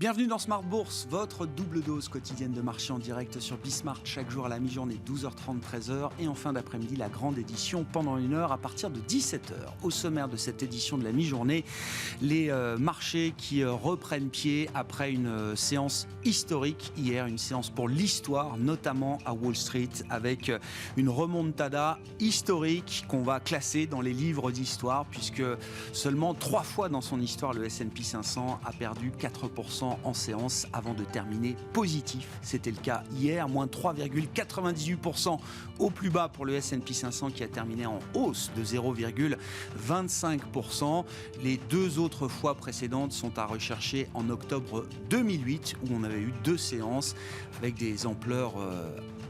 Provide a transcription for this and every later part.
Bienvenue dans Smart Bourse, votre double dose quotidienne de marché en direct sur Bismart, chaque jour à la mi-journée, 12h30, 13h, et en fin d'après-midi, la grande édition pendant 1 heure à partir de 17h. Au sommaire de cette édition de la mi-journée, les marchés qui reprennent pied après une séance historique hier, une séance pour l'histoire, notamment à Wall Street, avec une remontada historique qu'on va classer dans les livres d'histoire, puisque seulement 3 fois dans son histoire, le S&P 500 a perdu 4% en séance avant de terminer positif. C'était le cas hier, moins 3,98% au plus bas pour le S&P 500 qui a terminé en hausse de 0,25%. Les 2 autres fois précédentes sont à rechercher en octobre 2008 où on avait eu 2 séances avec des ampleurs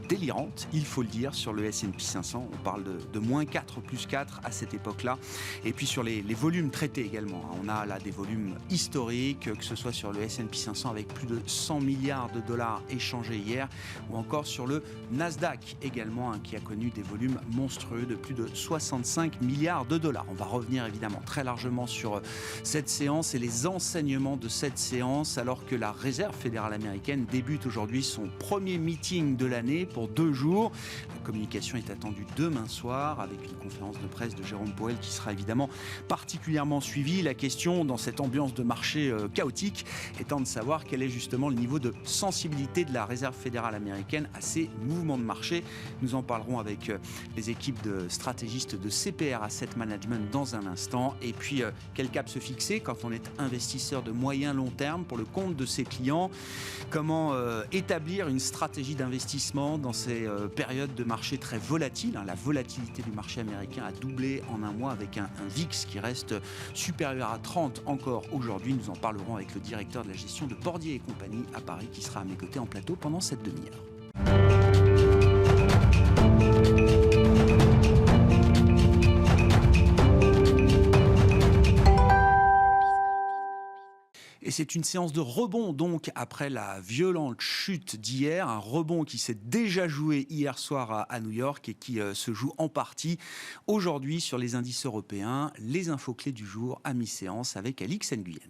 délirante, il faut le dire, sur le S&P 500. On parle de moins 4, plus 4 à cette époque-là. Et puis sur les volumes traités également. On a là des volumes historiques, que ce soit sur le S&P 500 avec plus de 100 milliards de dollars échangés hier, ou encore sur le Nasdaq également, qui a connu des volumes monstrueux de plus de 65 milliards de dollars. On va revenir évidemment très largement sur cette séance et les enseignements de cette séance, alors que la Réserve fédérale américaine débute aujourd'hui son premier meeting de l'année pour 2 jours. La communication est attendue demain soir avec une conférence de presse de Jérôme Powell qui sera évidemment particulièrement suivie. La question dans cette ambiance de marché chaotique étant de savoir quel est justement le niveau de sensibilité de la Réserve fédérale américaine à ces mouvements de marché. Nous en parlerons avec les équipes de stratégistes de CPR Asset Management dans un instant. Et puis quel cap se fixer quand on est investisseur de moyen long terme pour le compte de ses clients? Comment établir une stratégie d'investissement dans ces périodes de marché très volatiles? La volatilité du marché américain a doublé en un mois avec un VIX qui reste supérieur à 30 encore aujourd'hui. Nous en parlerons avec le directeur de la gestion de Bordier et compagnie à Paris qui sera à mes côtés en plateau pendant cette demi-heure. Et c'est une séance de rebond donc après la violente chute d'hier, un rebond qui s'est déjà joué hier soir à New York et qui se joue en partie aujourd'hui sur les indices européens. Les infos clés du jour à mi-séance avec Alix Nguyen.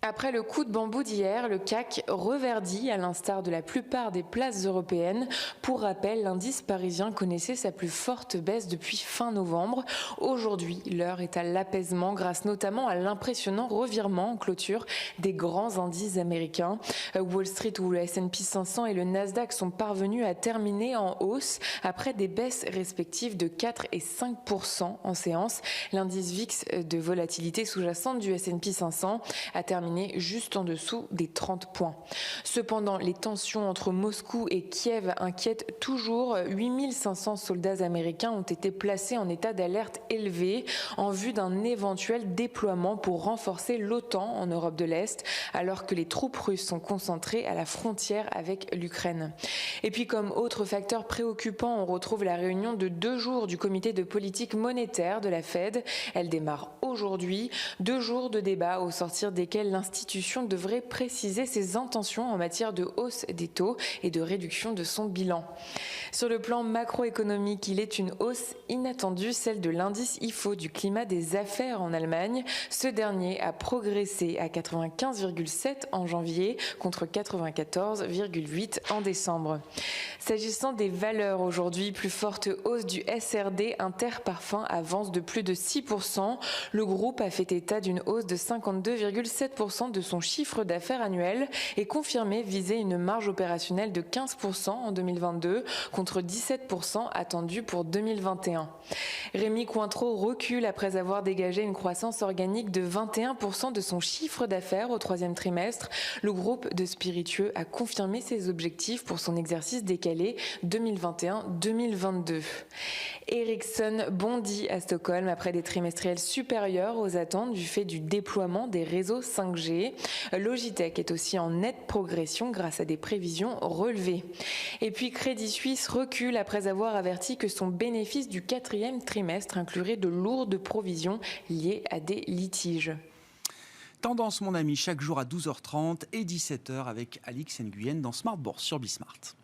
Après le coup de bambou d'hier, le CAC reverdit à l'instar de la plupart des places européennes. Pour rappel, l'indice parisien connaissait sa plus forte baisse depuis fin novembre. Aujourd'hui, l'heure est à l'apaisement grâce notamment à l'impressionnant revirement en clôture des grands indices américains. Wall Street où le S&P 500 et le Nasdaq sont parvenus à terminer en hausse après des baisses respectives de 4 et 5% en séance. L'indice VIX de volatilité sous-jacente du S&P 500 a terminé juste en dessous des 30 points. Cependant, les tensions entre Moscou et Kiev inquiètent toujours. 8500 soldats américains ont été placés en état d'alerte élevé en vue d'un éventuel déploiement pour renforcer l'OTAN en Europe de l'Est, alors que les troupes russes sont concentrées à la frontière avec l'Ukraine. Et puis, comme autre facteur préoccupant, on retrouve la réunion de 2 jours du comité de politique monétaire de la Fed. Elle démarre aujourd'hui. 2 jours de débat au sortir desquels l'institution devrait préciser ses intentions en matière de hausse des taux et de réduction de son bilan. Sur le plan macroéconomique, il est une hausse inattendue, celle de l'indice IFO du climat des affaires en Allemagne. Ce dernier a progressé à 95,7 en janvier contre 94,8 en décembre. S'agissant des valeurs aujourd'hui, plus forte hausse du SRD, Interparfums avance de plus de 6%. Le groupe a fait état d'une hausse de 52,7% de son chiffre d'affaires annuel et confirmé viser une marge opérationnelle de 15% en 2022 contre 17% attendu pour 2021. Rémy Cointreau recule après avoir dégagé une croissance organique de 21% de son chiffre d'affaires au 3e trimestre. Le groupe de spiritueux a confirmé ses objectifs pour son exercice décalé 2021-2022. Ericsson bondit à Stockholm après des trimestriels supérieurs aux attentes du fait du déploiement des réseaux 5G. Logitech est aussi en nette progression grâce à des prévisions relevées. Et puis Crédit Suisse recule après avoir averti que son bénéfice du 4e trimestre inclurait de lourdes provisions liées à des litiges. Tendance, mon ami, chaque jour à 12h30 et 17h avec Alix Nguyen dans Smart Bourse sur Bismart.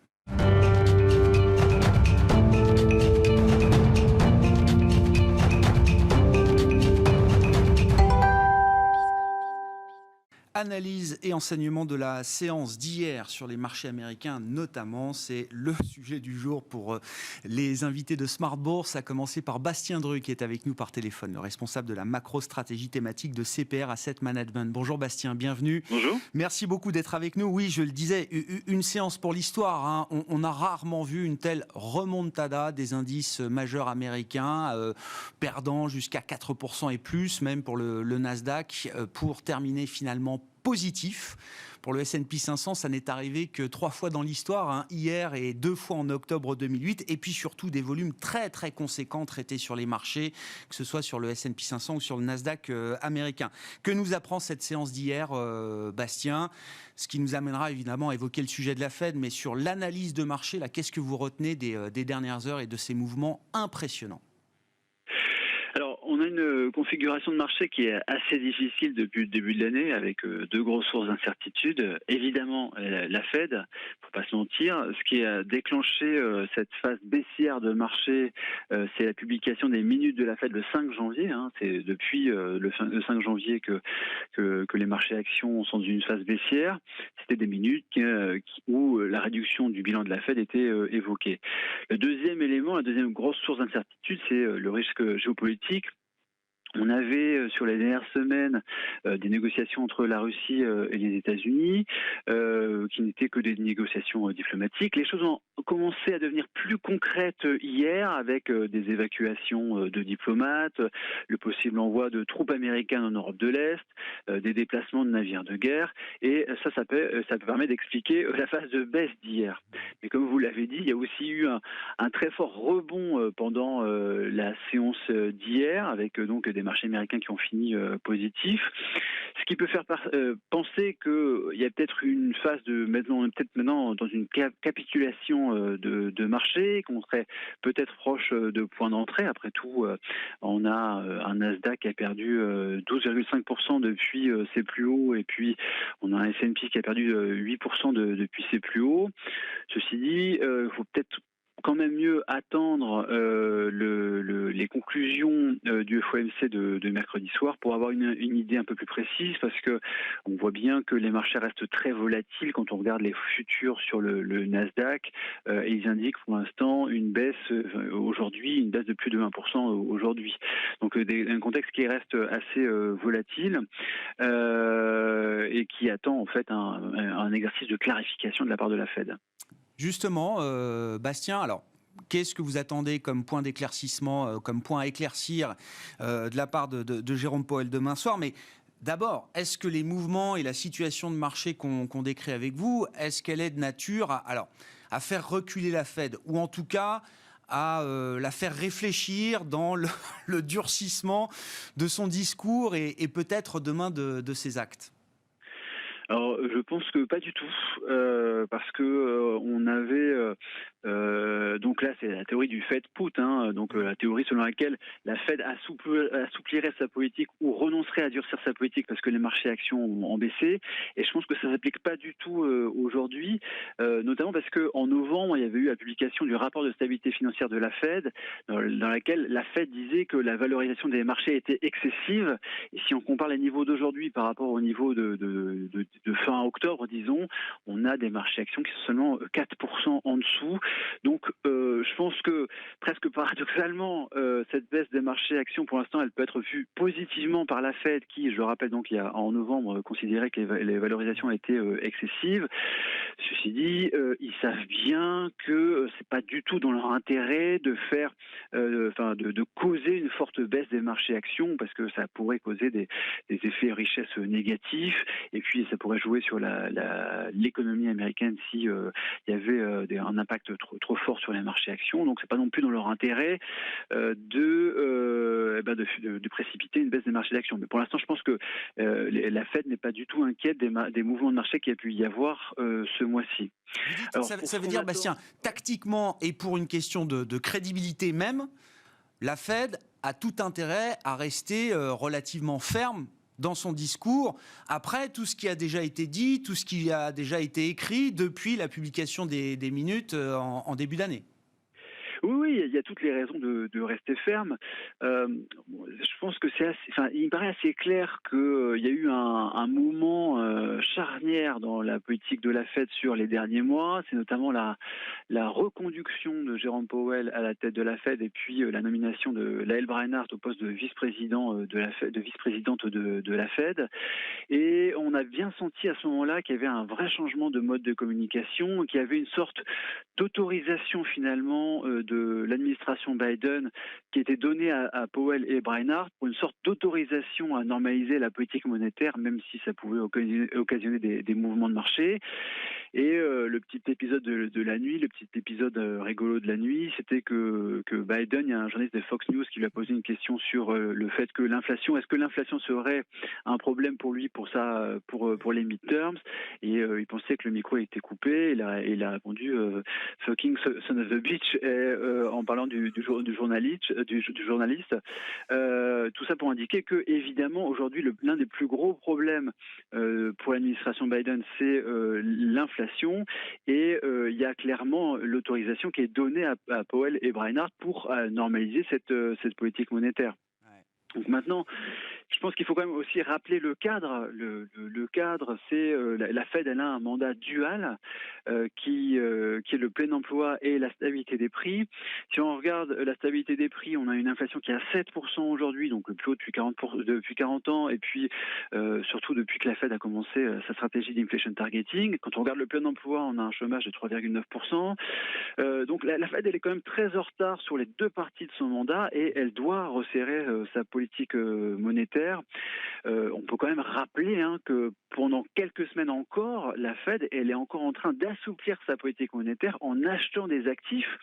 Analyse et enseignement de la séance d'hier sur les marchés américains notamment, c'est le sujet du jour pour les invités de Smart Bourse, à commencer par Bastien Dreux qui est avec nous par téléphone, le responsable de la macro-stratégie thématique de CPR Asset Management. Bonjour Bastien, bienvenue. Bonjour. Merci beaucoup d'être avec nous. Oui, je le disais, une séance pour l'histoire, hein. On a rarement vu une telle remontada des indices majeurs américains, perdant jusqu'à 4% et plus, même pour le Nasdaq, pour terminer finalement positif. Pour le S&P 500, ça n'est arrivé que 3 fois dans l'histoire, hein, hier et 2 fois en octobre 2008, et puis surtout des volumes très très conséquents traités sur les marchés, que ce soit sur le S&P 500 ou sur le Nasdaq américain. Que nous apprend cette séance d'hier, Bastien? Ce qui nous amènera évidemment à évoquer le sujet de la Fed, mais sur l'analyse de marché, là, qu'est-ce que vous retenez des dernières heures et de ces mouvements impressionnants? Alors, on a une configuration de marché qui est assez difficile depuis le début de l'année, avec deux grosses sources d'incertitude. Évidemment, la Fed, faut pas se mentir. Ce qui a déclenché cette phase baissière de marché, c'est la publication des minutes de la Fed le 5 janvier. Hein. C'est depuis le 5 janvier que les marchés actions sont dans une phase baissière. C'était des minutes où la réduction du bilan de la Fed était évoquée. Le deuxième élément, la deuxième grosse source d'incertitude, c'est le risque géopolitique. On avait sur les dernières semaines des négociations entre la Russie et les États-Unis, qui n'étaient que des négociations diplomatiques. Les choses ont commencé à devenir plus concrètes hier, avec des évacuations de diplomates, le possible envoi de troupes américaines en Europe de l'Est, des déplacements de navires de guerre, et ça permet d'expliquer la phase de baisse d'hier. Mais comme vous l'avez dit, il y a aussi eu un très fort rebond pendant la séance d'hier, avec donc des marchés américains qui ont fini positifs, ce qui peut faire penser qu'il y a peut-être une phase maintenant dans une capitulation de marché, qu'on serait peut-être proche de points d'entrée. Après tout, on a un Nasdaq qui a perdu 12,5% depuis ses plus hauts, et puis on a un S&P qui a perdu 8% depuis ses plus hauts. Ceci dit, il faut peut-être quand même mieux attendre les conclusions du FOMC de mercredi soir pour avoir une idée un peu plus précise, parce que on voit bien que les marchés restent très volatiles quand on regarde les futurs sur le Nasdaq, et ils indiquent pour l'instant une baisse aujourd'hui, une baisse de plus de 1% aujourd'hui. Donc un contexte qui reste assez volatile et qui attend en fait un exercice de clarification de la part de la Fed. Justement, Bastien, alors, qu'est-ce que vous attendez comme point d'éclaircissement, comme point à éclaircir de la part de Jérôme Powell demain soir? Mais d'abord, est-ce que les mouvements et la situation de marché qu'on décrit avec vous, est-ce qu'elle est de nature à faire reculer la Fed, ou en tout cas à la faire réfléchir dans le durcissement de son discours et peut-être demain de ses actes? Alors, je pense que pas du tout, parce que on avait donc là, c'est la théorie du Fed put, hein, donc la théorie selon laquelle la Fed assouplirait sa politique ou renoncerait à durcir sa politique parce que les marchés actions ont baissé. Et je pense que ça s'applique pas du tout aujourd'hui, notamment parce que en novembre, il y avait eu la publication du rapport de stabilité financière de la Fed, dans laquelle la Fed disait que la valorisation des marchés était excessive. Et si on compare les niveaux d'aujourd'hui par rapport au niveau de fin octobre, disons, on a des marchés actions qui sont seulement 4% en dessous. Donc, je pense que presque paradoxalement, cette baisse des marchés actions, pour l'instant, elle peut être vue positivement par la Fed, qui, je le rappelle, donc, en novembre, considérait que les valorisations étaient excessives. Ceci dit, ils savent bien que c'est pas du tout dans leur intérêt de faire, de causer une forte baisse des marchés actions, parce que ça pourrait causer des effets richesse négatifs, et puis ça pourrait jouer sur l'économie américaine si il y avait un impact trop fort sur les marchés actions. Donc c'est pas non plus dans leur intérêt de précipiter une baisse des marchés d'actions. Mais pour l'instant, je pense que la Fed n'est pas du tout inquiète des mouvements de marché qu'il y a pu y avoir ce mois-ci. Alors, ça veut dire, Bastien, tactiquement et pour une question de crédibilité même, la Fed a tout intérêt à rester relativement ferme dans son discours, après tout ce qui a déjà été dit, tout ce qui a déjà été écrit depuis la publication des minutes en début d'année. Oui, oui, il y a toutes les raisons de rester ferme. Je pense que il me paraît assez clair qu'il y a eu un mouvement charnière dans la politique de la Fed sur les derniers mois. C'est notamment la reconduction de Jérôme Powell à la tête de la Fed et puis la nomination de Lael Brainard au poste de vice-président de la Fed, de vice-présidente de la Fed. Et on a bien senti à ce moment-là qu'il y avait un vrai changement de mode de communication, qu'il y avait une sorte d'autorisation finalement de l'administration Biden qui était donnée à Powell et Brainard pour une sorte d'autorisation à normaliser la politique monétaire, même si ça pouvait occasionner des mouvements de marché. Et le petit épisode de la nuit, le petit épisode rigolo de la nuit, c'était que Biden, il y a un journaliste de Fox News qui lui a posé une question sur le fait que est-ce que l'inflation serait un problème pour lui pour les midterms, et il pensait que le micro était coupé. Il a répondu fucking son of the beach, en parlant du journaliste. Tout ça pour indiquer que évidemment aujourd'hui l'un des plus gros problèmes pour l'administration Biden, c'est l'inflation, et il y a clairement l'autorisation qui est donnée à Powell et Brainard pour normaliser cette politique monétaire. Donc maintenant, je pense qu'il faut quand même aussi rappeler le cadre. Le cadre, c'est la Fed, elle a un mandat dual qui est le plein emploi et la stabilité des prix. Si on regarde la stabilité des prix, on a une inflation qui est à 7% aujourd'hui, donc le plus haut depuis 40 ans, et puis surtout depuis que la Fed a commencé sa stratégie d'inflation targeting. Quand on regarde le plein emploi, on a un chômage de 3,9%. Donc la Fed, elle est quand même très en retard sur les deux parties de son mandat, et elle doit resserrer sa politique monétaire. On peut quand même rappeler que pendant quelques semaines encore, la Fed, elle est encore en train d'assouplir sa politique monétaire en achetant des actifs,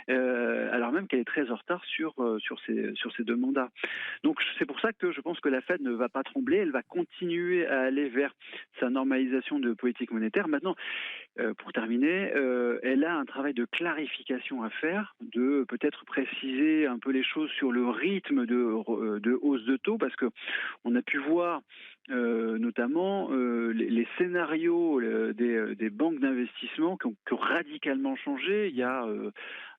alors même qu'elle est très en retard sur ces deux mandats. Donc c'est pour ça que je pense que la Fed ne va pas trembler, elle va continuer à aller vers sa normalisation de politique monétaire. Maintenant, pour terminer, elle a un travail de clarification à faire, de peut-être préciser un peu les choses sur le rythme de hausse de taux, parce que on a pu voir notamment les scénarios des banques d'investissement qui ont radicalement changé. Il y a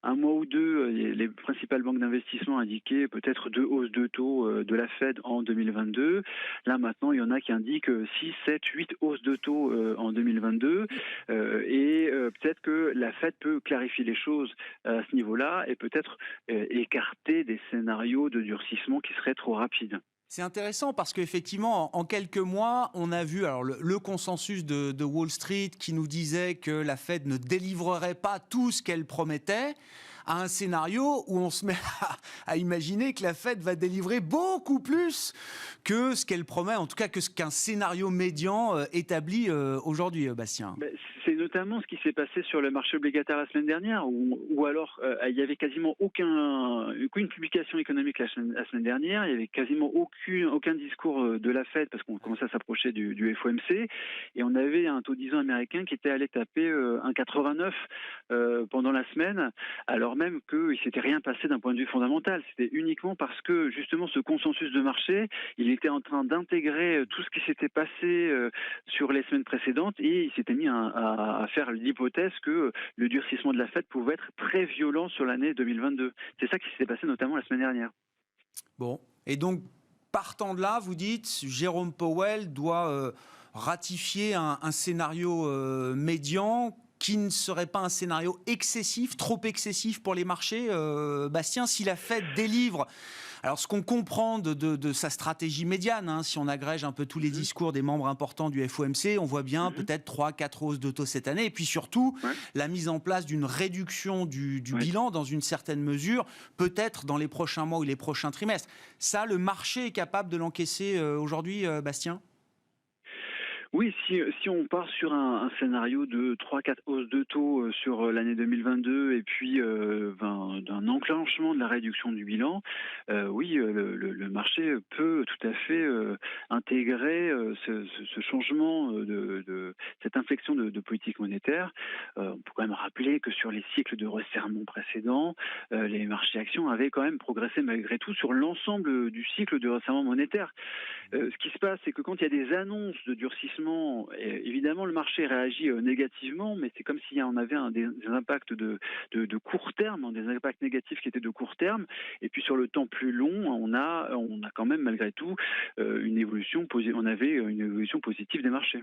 un mois ou deux, les principales banques d'investissement indiquaient peut-être 2 hausses de taux de la Fed en 2022. Là maintenant, il y en a qui indiquent 6, 7, 8 hausses de taux en 2022. Et peut-être que la Fed peut clarifier les choses à ce niveau-là et peut-être écarter des scénarios de durcissement qui seraient trop rapides. C'est intéressant parce qu'effectivement, en quelques mois, on a vu alors le consensus de Wall Street qui nous disait que la Fed ne délivrerait pas tout ce qu'elle promettait, à un scénario où on se met à imaginer que la Fed va délivrer beaucoup plus que ce qu'elle promet, en tout cas que ce qu'un scénario médian établi aujourd'hui, Bastien. C'est notamment ce qui s'est passé sur le marché obligataire la semaine dernière, où alors il y avait quasiment aucune publication économique la semaine dernière, il y avait quasiment aucun discours de la Fed parce qu'on commençait à s'approcher du FOMC, et on avait un taux 10 ans américain qui était allé taper 1,89 pendant la semaine, alors même qu'il ne s'était rien passé d'un point de vue fondamental. C'était uniquement parce que justement ce consensus de marché, il était en train d'intégrer tout ce qui s'était passé sur les semaines précédentes, et il s'était mis à faire l'hypothèse que le durcissement de la Fed pouvait être très violent sur l'année 2022. C'est ça qui s'était passé notamment la semaine dernière. Bon, et donc partant de là, vous dites, Jérôme Powell doit ratifier un scénario médian qui ne serait pas un scénario excessif, trop excessif pour les marchés. Bastien, si la Fed délivre, alors ce qu'on comprend de sa stratégie médiane, si on agrège un peu tous les discours des membres importants du FOMC, on voit bien peut-être 3-4 hausses de taux cette année, et puis surtout la mise en place d'une réduction du bilan dans une certaine mesure, peut-être dans les prochains mois ou les prochains trimestres. Ça, le marché est capable de l'encaisser aujourd'hui, Bastien ? Oui, si on part sur un scénario de 3-4 hausses de taux sur l'année 2022 et puis d'un enclenchement de la réduction du bilan, oui, le marché peut tout à fait intégrer ce changement de cette inflexion de politique monétaire. On peut quand même rappeler que sur les cycles de resserrement précédents, les marchés actions avaient quand même progressé malgré tout sur l'ensemble du cycle de resserrement monétaire. Ce qui se passe, c'est que quand il y a des annonces de durcissement, évidemment, le marché réagit négativement, mais c'est comme s'il y en avait des impacts de court terme, des impacts négatifs qui étaient de court terme. Et puis sur le temps plus long, on a quand même malgré tout une évolution positive des marchés.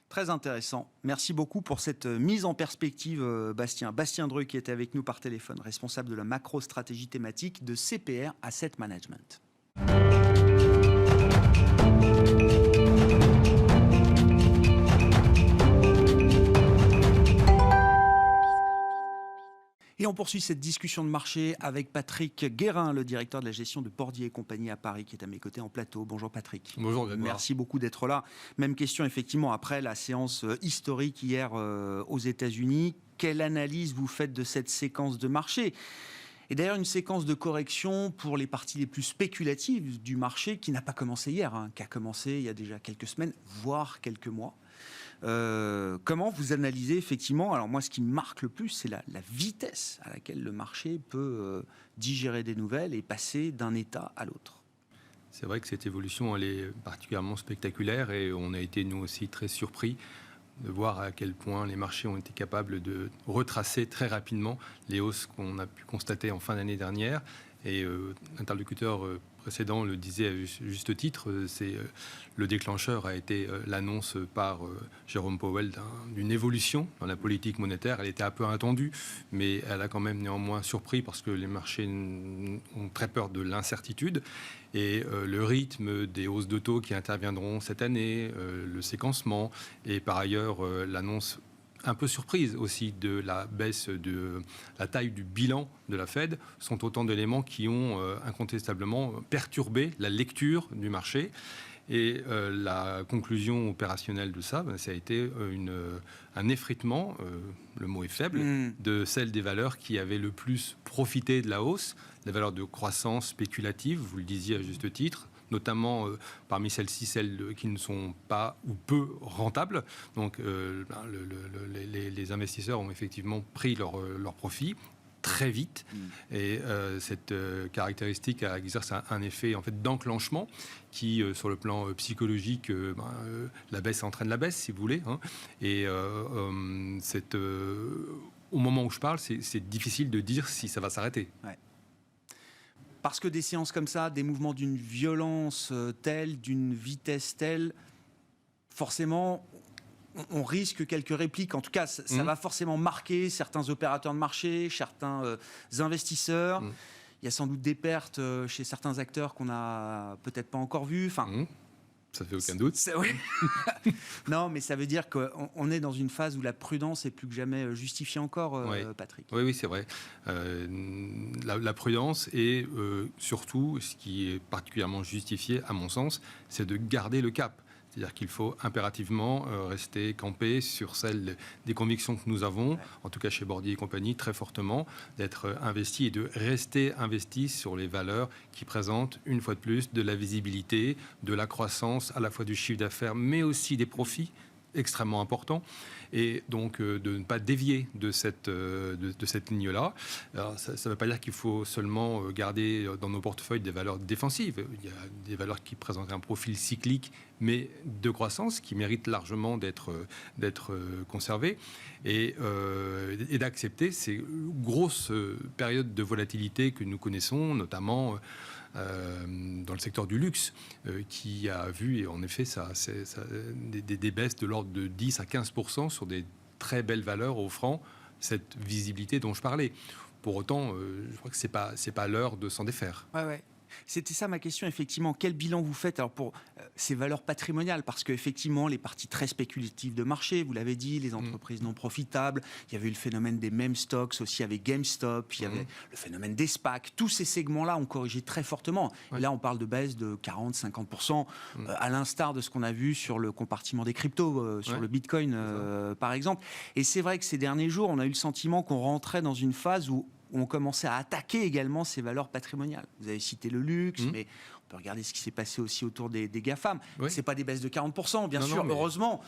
Très intéressant. Merci beaucoup pour cette mise en perspective, Bastien. Bastien Dreux qui était avec nous par téléphone, responsable de la macro-stratégie thématique de CPR Asset Management. Et on poursuit cette discussion de marché avec Patrick Guérin, le directeur de la gestion de Bordier et compagnie à Paris, qui est à mes côtés en plateau. Bonjour Patrick. Bonjour Grégoire. Merci beaucoup d'être là. Même question effectivement après la séance historique hier aux États-Unis. Quelle analyse vous faites de cette séquence de marché ? Et d'ailleurs, une séquence de correction pour les parties les plus spéculatives du marché qui n'a pas commencé hier, qui a commencé il y a déjà quelques semaines, voire quelques mois. Comment vous analysez effectivement, alors moi ce qui me marque le plus c'est la vitesse à laquelle le marché peut digérer des nouvelles et passer d'un état à l'autre. C'est vrai que cette évolution elle est particulièrement spectaculaire et on a été nous aussi très surpris de voir à quel point les marchés ont été capables de retracer très rapidement les hausses qu'on a pu constater en fin d'année dernière. Et l'interlocuteur précédent le disait à juste titre, le déclencheur a été l'annonce par Jérôme Powell d'une évolution dans la politique monétaire. Elle était un peu attendue, mais elle a quand même néanmoins surpris parce que les marchés ont très peur de l'incertitude. Et le rythme des hausses de taux qui interviendront cette année, le séquencement et par ailleurs l'annonce un peu surprise aussi de la baisse de la taille du bilan de la Fed sont autant d'éléments qui ont incontestablement perturbé la lecture du marché. Et la conclusion opérationnelle de ça, ça a été un effritement, le mot est faible, de celle des valeurs qui avaient le plus profité de la hausse, les valeurs de croissance spéculative, vous le disiez à juste titre, notamment parmi celles-ci, celles qui ne sont pas ou peu rentables. Donc les investisseurs ont effectivement pris leur profit très vite et cette caractéristique exerce un effet en fait d'enclenchement qui sur le plan psychologique la baisse entraîne la baisse si vous voulez et au moment où je parle c'est difficile de dire si ça va s'arrêter. Ouais. Parce que des séances comme ça, des mouvements d'une violence telle, d'une vitesse telle, forcément, on risque quelques répliques. En tout cas, ça va forcément marquer certains opérateurs de marché, certains investisseurs. Il y a sans doute des pertes chez certains acteurs qu'on n'a peut-être pas encore vus. Enfin, ça fait aucun doute. Oui. Non, mais ça veut dire qu'on est dans une phase où la prudence est plus que jamais justifiée encore, Patrick. Oui, c'est vrai. La prudence et surtout, ce qui est particulièrement justifié, à mon sens, c'est de garder le cap. C'est-à-dire qu'il faut impérativement rester campé sur celle des convictions que nous avons, en tout cas chez Bordier et compagnie, très fortement, d'être investi et de rester investi sur les valeurs qui présentent, une fois de plus, de la visibilité, de la croissance, à la fois du chiffre d'affaires, mais aussi des profits extrêmement importants. Et donc de ne pas dévier de cette ligne-là. Alors, ça ne veut pas dire qu'il faut seulement garder dans nos portefeuilles des valeurs défensives. Il y a des valeurs qui présentent un profil cyclique, mais de croissance, qui méritent largement d'être conservées, et d'accepter ces grosses périodes de volatilité que nous connaissons, notamment dans le secteur du luxe, qui a vu, et en effet, des baisses de l'ordre de 10 à 15% sur des très belles valeurs offrant cette visibilité dont je parlais. Pour autant, je crois que c'est pas l'heure de s'en défaire. Ouais. C'était ça ma question, effectivement. Quel bilan vous faites alors pour ces valeurs patrimoniales ? Parce qu'effectivement, les parties très spéculatives de marché, vous l'avez dit, les entreprises non profitables, il y avait eu le phénomène des meme stocks aussi avec GameStop, il y avait le phénomène des SPAC. Tous ces segments-là ont corrigé très fortement. Et là, on parle de baisse de 40-50%, à l'instar de ce qu'on a vu sur le compartiment des cryptos, sur le Bitcoin, par exemple. Et c'est vrai que ces derniers jours, on a eu le sentiment qu'on rentrait dans une phase où on commençait à attaquer également ces valeurs patrimoniales. Vous avez cité le luxe, mais On peut regarder ce qui s'est passé aussi autour des GAFAM. Oui. Ce n'est pas des baisses de 40%, bien sûr, mais... heureusement.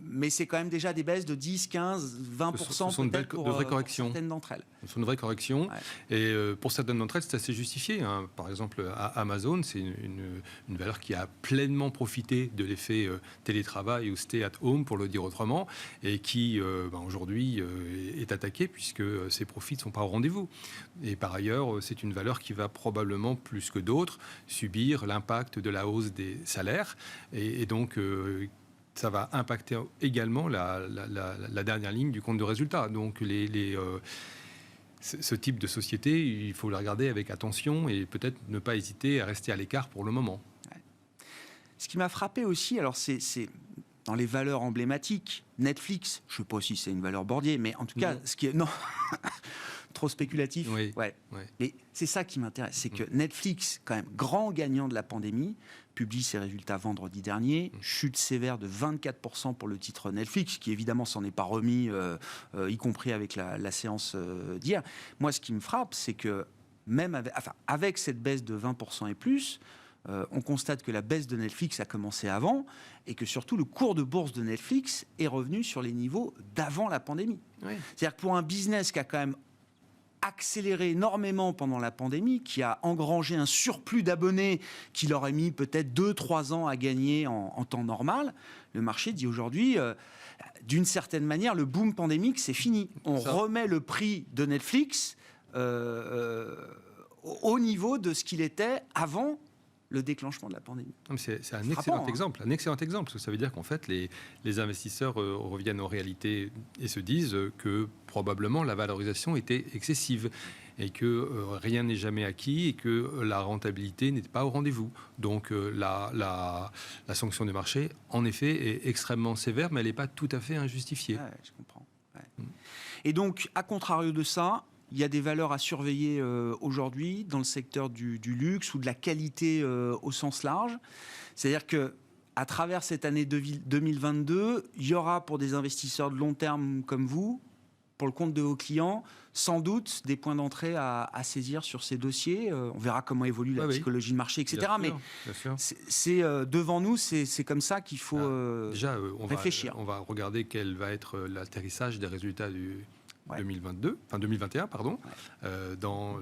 Mais c'est quand même déjà des baisses de 10, 15, 20% ce sont peut-être pour certaines d'entre elles. Ce sont de vraies corrections. Ouais. Et pour certaines d'entre elles, c'est assez justifié. Hein. Par exemple, à Amazon, c'est une valeur qui a pleinement profité de l'effet télétravail ou stay at home, pour le dire autrement, et qui, aujourd'hui, est attaquée puisque ses profits ne sont pas au rendez-vous. Et par ailleurs, c'est une valeur qui va probablement, plus que d'autres, subir l'impact de la hausse des salaires. Et donc, ça va impacter également la dernière ligne du compte de résultat. Donc, ce type de société, il faut le regarder avec attention et peut-être ne pas hésiter à rester à l'écart pour le moment. Ouais. Ce qui m'a frappé aussi, alors c'est dans les valeurs emblématiques, Netflix, je ne sais pas si c'est une valeur bordier, mais en tout cas, ce qui est... Non trop spéculatif. Oui. Ouais. Et c'est ça qui m'intéresse, c'est que Netflix, quand même grand gagnant de la pandémie, publie ses résultats vendredi dernier, chute sévère de 24% pour le titre Netflix, qui évidemment s'en est pas remis, y compris avec la séance d'hier. Moi, ce qui me frappe, c'est que même avec cette baisse de 20% et plus, on constate que la baisse de Netflix a commencé avant et que surtout le cours de bourse de Netflix est revenu sur les niveaux d'avant la pandémie. Oui. C'est-à-dire que pour un business qui a quand même accéléré énormément pendant la pandémie, qui a engrangé un surplus d'abonnés qui leur a mis peut-être 2-3 ans à gagner en temps normal, le marché dit aujourd'hui, d'une certaine manière, le boom pandémique, c'est fini. On remet le prix de Netflix au niveau de ce qu'il était avant le déclenchement de la pandémie. C'est un excellent exemple. Un excellent exemple, parce que ça veut dire qu'en fait, les investisseurs reviennent aux réalités et se disent que probablement la valorisation était excessive et que rien n'est jamais acquis et que la rentabilité n'était pas au rendez-vous. Donc la sanction du marché, en effet, est extrêmement sévère, mais elle n'est pas tout à fait injustifiée. Ouais, je comprends. Ouais. Et donc, à contrario de ça, il y a des valeurs à surveiller aujourd'hui dans le secteur du luxe ou de la qualité au sens large. C'est-à-dire qu'à travers cette année 2022, il y aura pour des investisseurs de long terme comme vous, pour le compte de vos clients, sans doute des points d'entrée à saisir sur ces dossiers. On verra comment évolue la psychologie de marché, etc. Bien mais sûr. C'est devant nous, c'est comme ça qu'il faut réfléchir. On va regarder quel va être l'atterrissage des résultats du 2021, pardon, dans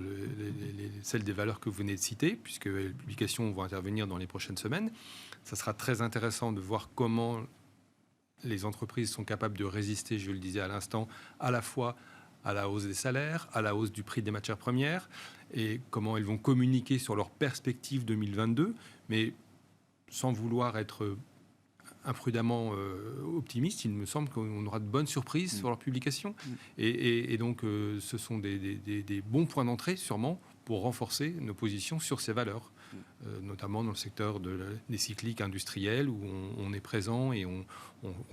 celle des valeurs que vous venez de citer, puisque les publications vont intervenir dans les prochaines semaines. Ça sera très intéressant de voir comment les entreprises sont capables de résister, je le disais à l'instant, à la fois à la hausse des salaires, à la hausse du prix des matières premières, et comment elles vont communiquer sur leurs perspectives 2022, mais sans vouloir être imprudemment optimiste, il me semble qu'on aura de bonnes surprises sur leur publication. Et donc, ce sont des bons points d'entrée, sûrement, pour renforcer nos positions sur ces valeurs, notamment dans le secteur des cycliques industriels, où on est présent et on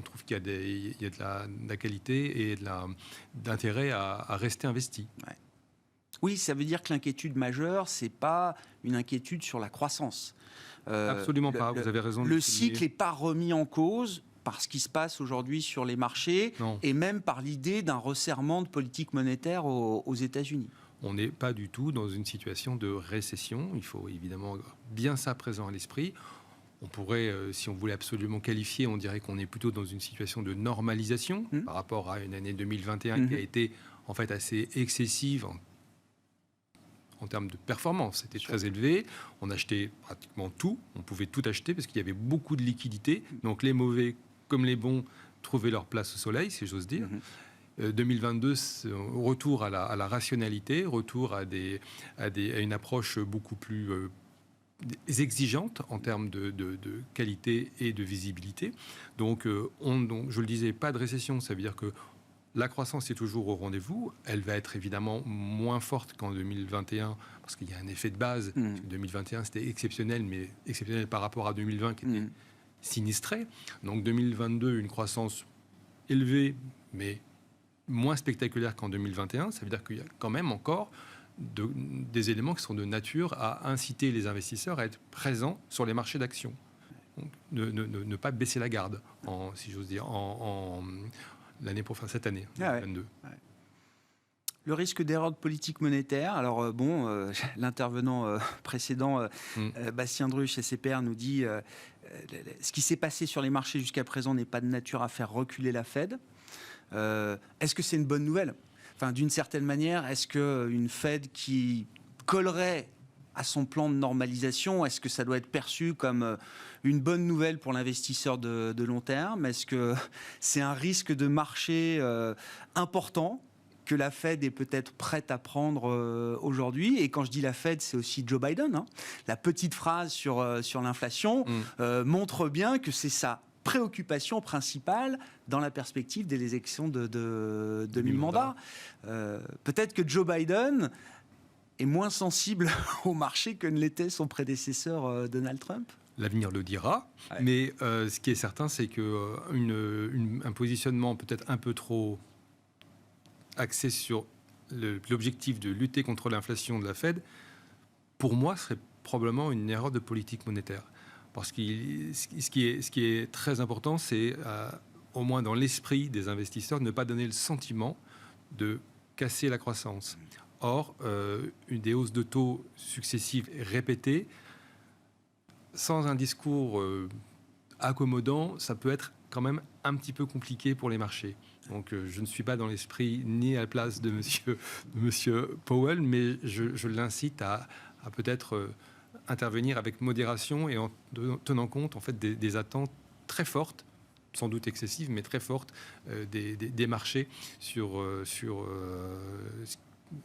trouve qu'il y a de la qualité et d'intérêt à rester investi. Ouais. Oui, ça veut dire que l'inquiétude majeure, ce n'est pas une inquiétude sur la croissance. Absolument pas, vous avez raison. Le cycle n'est pas remis en cause par ce qui se passe aujourd'hui sur les marchés et même par l'idée d'un resserrement de politique monétaire aux États-Unis. On n'est pas du tout dans une situation de récession. Il faut évidemment bien ça présent à l'esprit. On pourrait, si on voulait absolument qualifier, on dirait qu'on est plutôt dans une situation de normalisation par rapport à une année 2021 qui a été en fait assez excessive en termes de performance. C'était très élevé. On achetait pratiquement tout. On pouvait tout acheter parce qu'il y avait beaucoup de liquidités. Donc les mauvais comme les bons trouvaient leur place au soleil, si j'ose dire. 2022, retour à la rationalité, retour à une approche beaucoup plus exigeante en termes de qualité et de visibilité. Donc, je le disais, pas de récession. Ça veut dire que la croissance est toujours au rendez-vous. Elle va être évidemment moins forte qu'en 2021 parce qu'il y a un effet de base. 2021, c'était exceptionnel, mais exceptionnel par rapport à 2020 qui était sinistré. Donc 2022, une croissance élevée, mais moins spectaculaire qu'en 2021. Ça veut dire qu'il y a quand même encore des éléments qui sont de nature à inciter les investisseurs à être présents sur les marchés d'actions. Donc, ne pas baisser la garde, si j'ose dire, cette année, 2022. le risque d'erreur de politique monétaire. Alors l'intervenant précédent, Bastien Druch, CCPR, nous dit ce qui s'est passé sur les marchés jusqu'à présent n'est pas de nature à faire reculer la Fed. Est-ce que c'est une bonne nouvelle ? Enfin, d'une certaine manière, est-ce qu'une Fed qui collerait à son plan de normalisation, est-ce que ça doit être perçu comme une bonne nouvelle pour l'investisseur de long terme ? Est-ce que c'est un risque de marché important que la Fed est peut-être prête à prendre aujourd'hui ? Et quand je dis la Fed, c'est aussi Joe Biden. Hein. La petite phrase sur l'inflation montre bien que c'est ça préoccupation principale dans la perspective des élections de mi-mandat. Peut-être que Joe Biden est moins sensible au marché que ne l'était son prédécesseur Donald Trump. L'avenir le dira, mais ce qui est certain, c'est qu'un positionnement peut-être un peu trop axé sur l'objectif de lutter contre l'inflation de la Fed, pour moi, serait probablement une erreur de politique monétaire. Parce que ce qui est très important, c'est, au moins dans l'esprit des investisseurs, ne pas donner le sentiment de casser la croissance. Or, des hausses de taux successives et répétées, sans un discours accommodant, ça peut être quand même un petit peu compliqué pour les marchés. Donc, je ne suis pas dans l'esprit ni à la place de monsieur Powell, mais je l'incite à peut-être intervenir avec modération et en tenant compte en fait des attentes très fortes, sans doute excessives, mais très fortes des marchés sur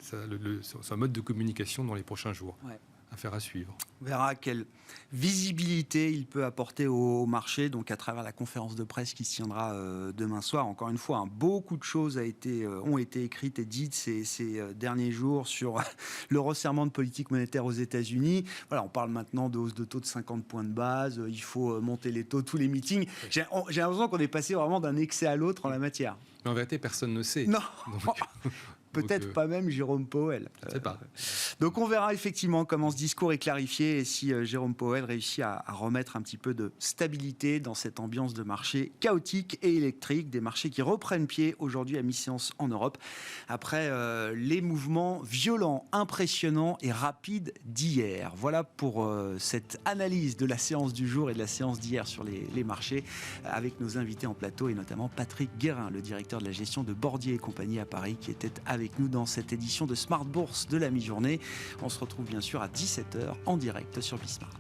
son mode de communication dans les prochains jours. Ouais. Affaire à suivre. On verra quelle visibilité il peut apporter au marché, donc à travers la conférence de presse qui se tiendra demain soir. Encore une fois, beaucoup de choses ont été écrites et dites ces derniers jours sur le resserrement de politique monétaire aux États-Unis. Voilà, on parle maintenant de hausse de taux de 50 points de base. Il faut monter les taux, tous les meetings. J'ai l'impression qu'on est passé vraiment d'un excès à l'autre en la matière. Mais en vérité, personne ne sait. Non. Peut-être pas même Jérôme Powell. Je ne sais pas. Donc on verra effectivement comment ce discours est clarifié et si Jérôme Powell réussit à remettre un petit peu de stabilité dans cette ambiance de marché chaotique et électrique, des marchés qui reprennent pied aujourd'hui à mi-séance en Europe, après les mouvements violents, impressionnants et rapides d'hier. Voilà pour cette analyse de la séance du jour et de la séance d'hier sur les marchés, avec nos invités en plateau et notamment Patrick Guérin, le directeur de la gestion de Bordier et compagnie à Paris, qui était avec nous dans cette édition de Smart Bourse de la mi-journée. On se retrouve bien sûr à 17h en direct sur Bismart.